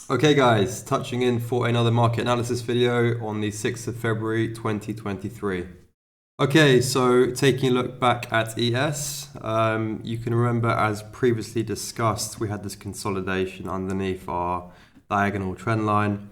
Okay guys, touching in for another market analysis video on the 6th of February 2023. Okay, so taking a look back at ES, you can remember as previously discussed, we had this consolidation underneath our diagonal trend line.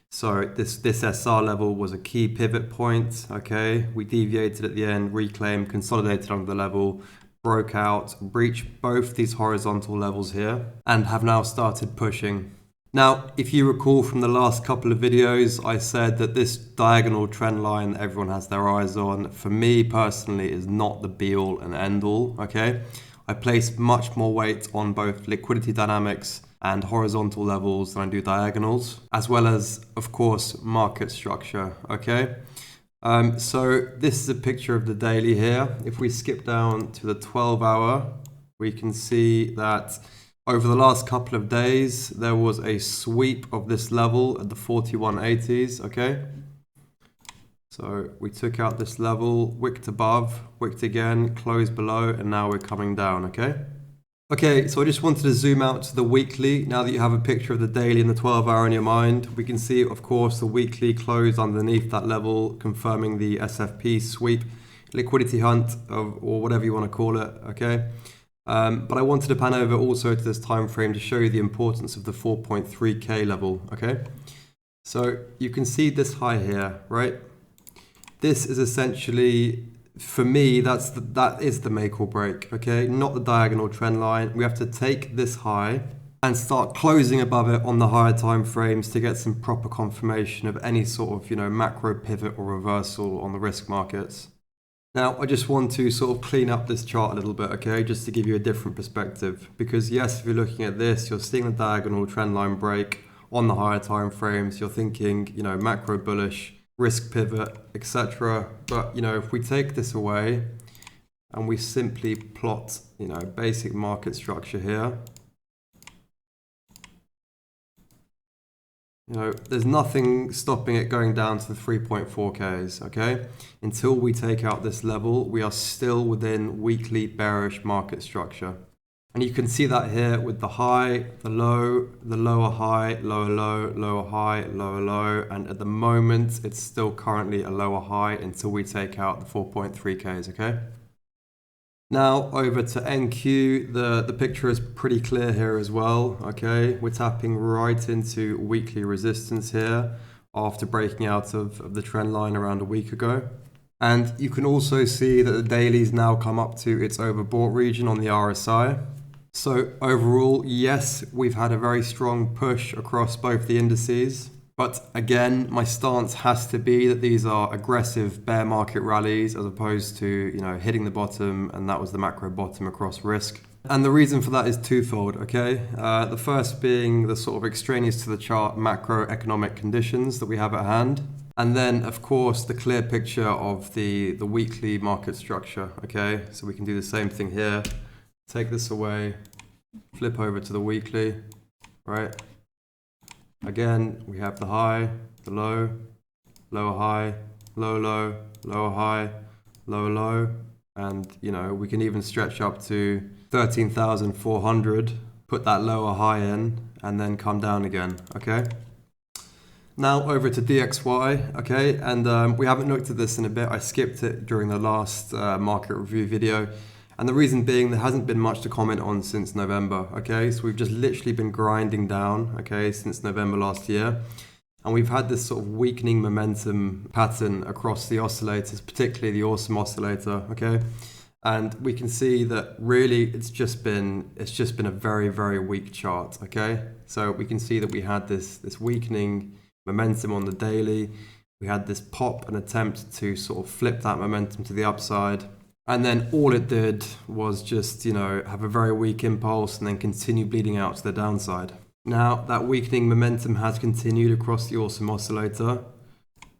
So this SR level was a key pivot point, okay? We deviated at the end, reclaimed, consolidated under the level, broke out, breached both these horizontal levels here, and have now started pushing. Now, if you recall from the last couple of videos, I said that this diagonal trend line that everyone has their eyes on, for me personally, is not the be-all and end-all, okay? I place much more weight on both liquidity dynamics and horizontal levels than I do diagonals, as well as, of course, market structure, okay? So this is a picture of the daily here. If we skip down to the 12-hour, we can see that over the last couple of days, there was a sweep of this level at the 4180s, okay? So we took out this level, wicked above, wicked again, closed below, and now we're coming down, okay? Okay, so I just wanted to zoom out to the weekly. Now that you have a picture of the daily and the 12-hour in your mind, we can see, of course, the weekly closed underneath that level, confirming the SFP sweep, liquidity hunt, or whatever you want to call it, okay? But I wanted to pan over also to this time frame to show you the importance of the 4.3K level, okay? So you can see this high here, right? This is essentially, for me, that is the make or break, okay? Not the diagonal trend line. We have to take this high and start closing above it on the higher time frames to get some proper confirmation of any sort of, macro pivot or reversal on the risk markets. Now, I just want to sort of clean up this chart a little bit, okay, just to give you a different perspective. Because yes, if you're looking at this, you're seeing the diagonal trend line break on the higher time frames. You're thinking, macro bullish, risk pivot, etc. But, if we take this away and we simply plot, basic market structure here, there's nothing stopping it going down to the 3.4Ks, okay? Until we take out this level, we are still within weekly bearish market structure. And you can see that here with the high, the low, the lower high, lower low, lower high, lower low. And at the moment, it's still currently a lower high until we take out the 4.3Ks, okay? Now over to NQ, the picture is pretty clear here as well, okay? We're tapping right into weekly resistance here after breaking out of the trend line around a week ago. And you can also see that the daily's now come up to its overbought region on the RSI. So overall, yes, we've had a very strong push across both the indices. But again, my stance has to be that these are aggressive bear market rallies as opposed to, hitting the bottom, and that was the macro bottom across risk. And the reason for that is twofold, okay? The first being the sort of extraneous to the chart macroeconomic conditions that we have at hand. And then, of course, the clear picture of the weekly market structure, okay? So we can do the same thing here. Take this away, flip over to the weekly, right? Again, we have the high, the low, lower high, low low, lower high, lower low, and we can even stretch up to 13,400, put that lower high in, and then come down again, okay? Now over to DXY, okay, and we haven't looked at this in a bit. I skipped it during the last market review video. And the reason being, there hasn't been much to comment on since November, okay? So we've just literally been grinding down, okay, since November last year. And we've had this sort of weakening momentum pattern across the oscillators, particularly the awesome oscillator, okay? And we can see that really it's just been a very, very weak chart, okay? So we can see that we had this weakening momentum on the daily. We had this pop, an attempt to sort of flip that momentum to the upside. And then all it did was just, have a very weak impulse and then continue bleeding out to the downside. Now, that weakening momentum has continued across the awesome oscillator.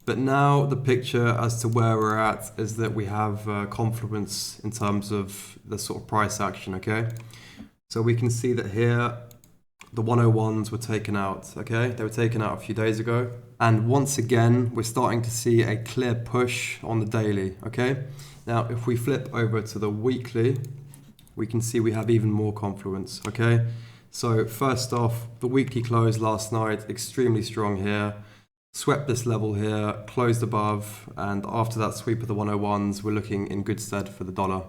But now the picture as to where we're at is that we have confluence in terms of the sort of price action, okay? So we can see that here, the 101s were taken out, okay? They were taken out a few days ago. And once again, we're starting to see a clear push on the daily, okay? Now, if we flip over to the weekly, we can see we have even more confluence, okay? So first off, the weekly close last night, extremely strong here. Swept this level here, closed above, and after that sweep of the 101s, we're looking in good stead for the dollar.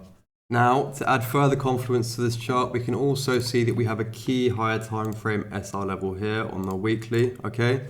Now, to add further confluence to this chart, we can also see that we have a key higher time frame SR level here on the weekly, okay?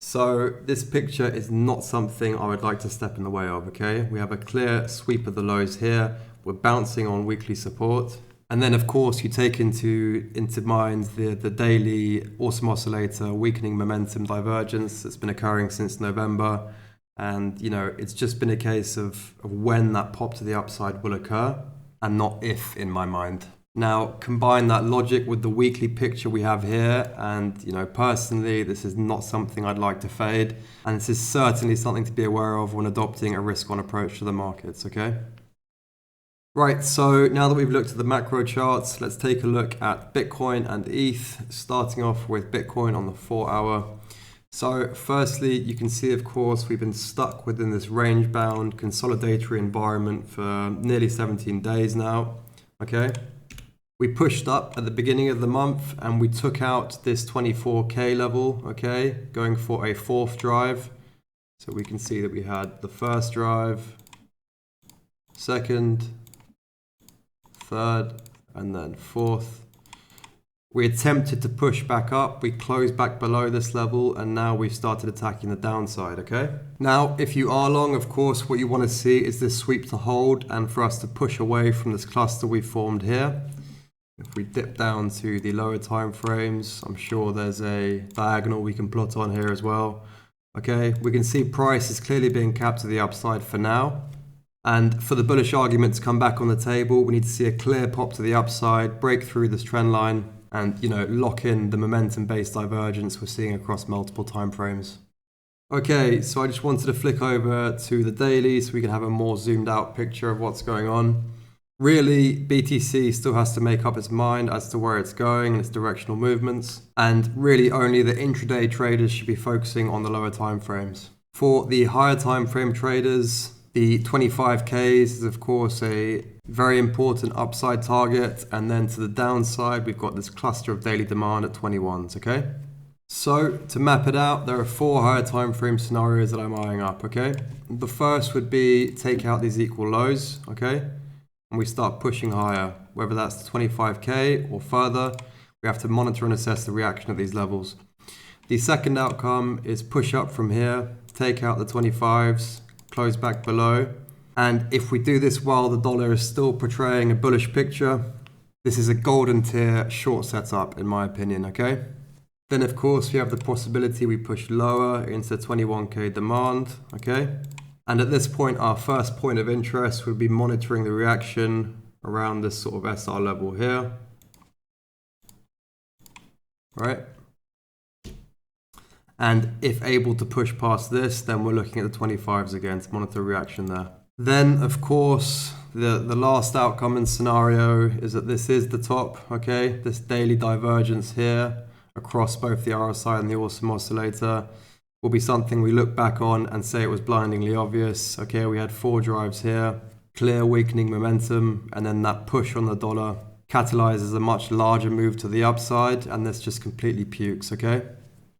So this picture is not something I would like to step in the way of, okay? We have a clear sweep of the lows here. We're bouncing on weekly support. And then, of course, you take into mind the daily awesome oscillator weakening momentum divergence that's been occurring since November. And, you know, it's just been a case of when that pop to the upside will occur and not if, in my mind. Now, combine that logic with the weekly picture we have here. And, you know, personally, this is not something I'd like to fade. And this is certainly something to be aware of when adopting a risk-on approach to the markets, okay? Right, so now that we've looked at the macro charts, let's take a look at Bitcoin and ETH, starting off with Bitcoin on the 4-hour. So firstly, you can see, of course, we've been stuck within this range-bound consolidatory environment for nearly 17 days now, okay? We pushed up at the beginning of the month and we took out this 24K level, okay, going for a fourth drive. So we can see that we had the first drive, second, third, and then fourth. We attempted to push back up, we closed back below this level, and now we've started attacking the downside, okay? Now, if you are long, of course, what you want to see is this sweep to hold and for us to push away from this cluster we formed here. If we dip down to the lower time frames, I'm sure there's a diagonal we can plot on here as well. Okay, we can see price is clearly being capped to the upside for now. And for the bullish argument to come back on the table, we need to see a clear pop to the upside, break through this trend line, and, you know, lock in the momentum-based divergence we're seeing across multiple time frames. Okay, so I just wanted to flick over to the daily so we can have a more zoomed out picture of what's going on. Really, BTC still has to make up its mind as to where it's going and its directional movements. And really only the intraday traders should be focusing on the lower time frames. For the higher time frame traders, the 25Ks is, of course, a very important upside target. And then to the downside, we've got this cluster of daily demand at 21s, okay? So to map it out, there are 4 higher time frame scenarios that I'm eyeing up, okay? The first would be take out these equal lows, okay? And we start pushing higher, whether that's to 25K or further. We have to monitor and assess the reaction at these levels. The second outcome is push up from here, take out the 25s, close back below. And if we do this while the dollar is still portraying a bullish picture, this is a golden tier short setup, in my opinion, okay? Then, of course, we have the possibility we push lower into 21K demand, okay? And at this point, our first point of interest would be monitoring the reaction around this sort of SR level here, right? And if able to push past this, then we're looking at the 25s again to monitor reaction there. Then, of course, the last outcome and scenario is that this is the top, okay? This daily divergence here across both the RSI and the awesome oscillator will be something we look back on and say it was blindingly obvious. Okay, we had 4 drives here, clear weakening momentum, and then that push on the dollar catalyzes a much larger move to the upside, and this just completely pukes, okay?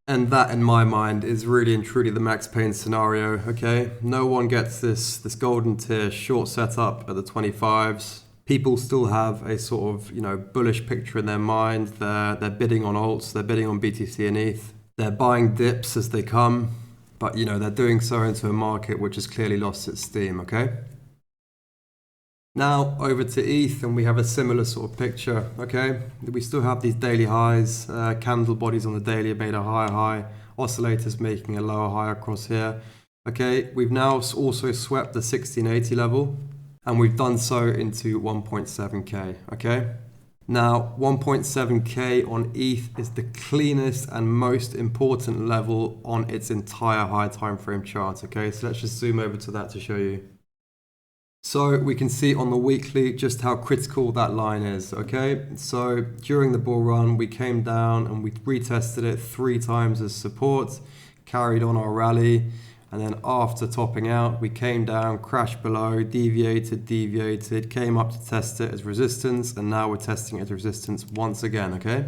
And that, in my mind, is really and truly the Max Payne scenario, okay? No one gets this golden tier short setup at the 25s. People still have a sort of, you know, bullish picture in their mind. They're bidding on alts, they're bidding on BTC and ETH. They're buying dips as they come, but, you know, they're doing so into a market which has clearly lost its steam, okay? Now over to ETH, and we have a similar sort of picture, okay? We still have these daily highs, candle bodies on the daily made a higher high, oscillators making a lower high across here. Okay, we've now also swept the 1680 level, and we've done so into 1.7K, okay? Now, 1.7K on ETH is the cleanest and most important level on its entire high time frame chart, okay? So let's just zoom over to that to show you. So we can see on the weekly just how critical that line is, okay? So during the bull run, we came down and we retested it 3 times as support, carried on our rally, and then after topping out, we came down, crashed below, deviated, came up to test it as resistance, and now we're testing it as resistance once again, okay?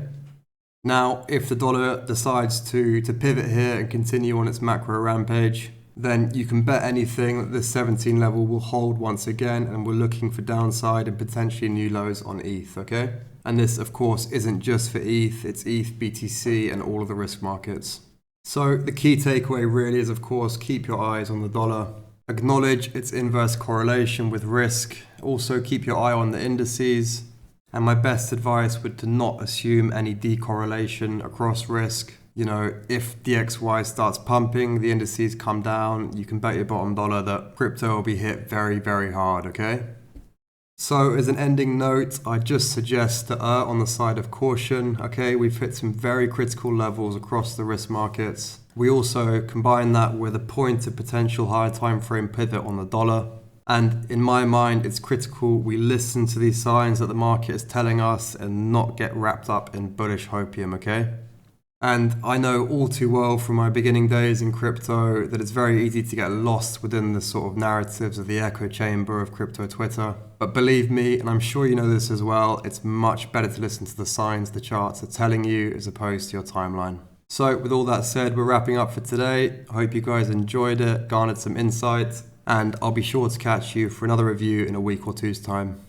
Now, if the dollar decides to pivot here and continue on its macro rampage, then you can bet anything that this 17 level will hold once again, and we're looking for downside and potentially new lows on ETH, okay? And this, of course, isn't just for ETH, it's ETH, BTC, and all of the risk markets. So the key takeaway really is, of course, keep your eyes on the dollar. Acknowledge its inverse correlation with risk. Also keep your eye on the indices. And my best advice would to not assume any decorrelation across risk. You know, if DXY starts pumping, the indices come down, you can bet your bottom dollar that crypto will be hit very, very hard, okay? So as an ending note, I just suggest to err on the side of caution, okay? We've hit some very critical levels across the risk markets. We also combine that with a point of potential higher time frame pivot on the dollar. And in my mind, it's critical we listen to these signs that the market is telling us and not get wrapped up in bullish hopium, okay? And I know all too well from my beginning days in crypto that it's very easy to get lost within the sort of narratives of the echo chamber of crypto Twitter. But believe me, and I'm sure you know this as well, it's much better to listen to the signs the charts are telling you as opposed to your timeline. So with all that said, we're wrapping up for today. I hope you guys enjoyed it, garnered some insight, and I'll be sure to catch you for another review in a week or two's time.